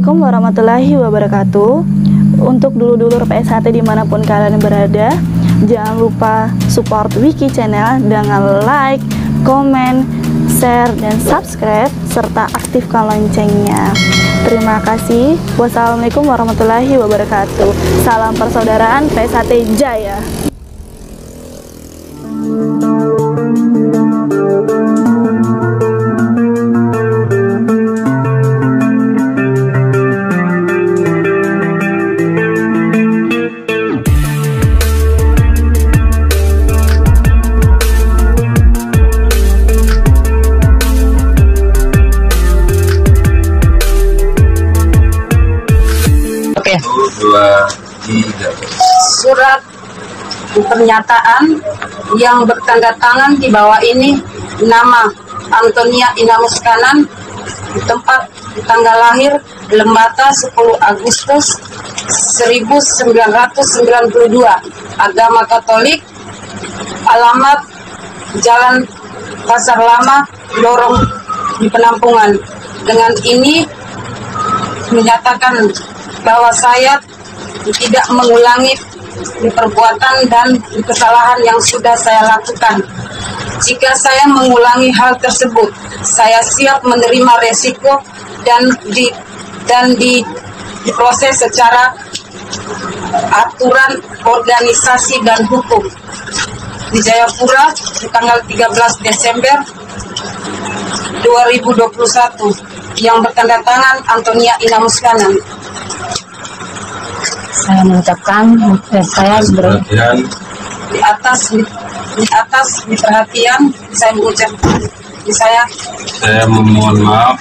Assalamualaikum warahmatullahi wabarakatuh. Untuk dulur-dulur PSHT dimanapun kalian berada, jangan lupa support Wiki Channel dengan like, komen, share, dan subscribe, serta aktifkan loncengnya. Terima kasih. Wassalamualaikum warahmatullahi wabarakatuh. Salam persaudaraan PSHT Jaya. Surat pernyataan yang bertanda tangan di bawah ini, nama Antonia Inamus Kanan, tempat tanggal lahir Lembata 10 Agustus 1992, agama Katolik, alamat Jalan Pasar Lama, Lorong di Penampungan. Dengan ini menyatakan bahwa saya tidak mengulangi perbuatan dan kesalahan yang sudah saya lakukan. Jika saya mengulangi hal tersebut, saya siap menerima resiko dan diproses secara aturan organisasi dan hukum. Di Jayapura di tanggal 13 Desember 2021 yang bertanda tangan Antonia Inamus Kanan. Saya mengucapkan saya di atas perhatian saya mengucapkan saya memohon maaf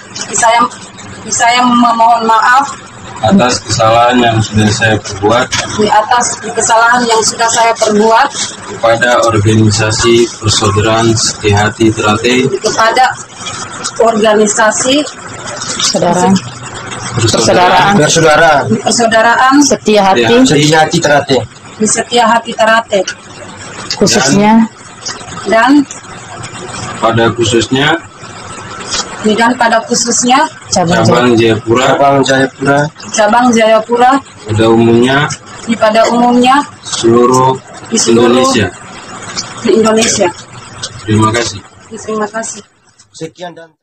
saya memohon maaf atas kesalahan yang sudah saya perbuat kepada organisasi Persaudaraan Setia-Hati Ternate, kepada organisasi Persaudaraan Setia-Hati Ternate, khususnya dan pada khususnya cabang Jayapura pada umumnya seluruh Indonesia. Di Indonesia. Terima kasih. Terima kasih. Sekian dan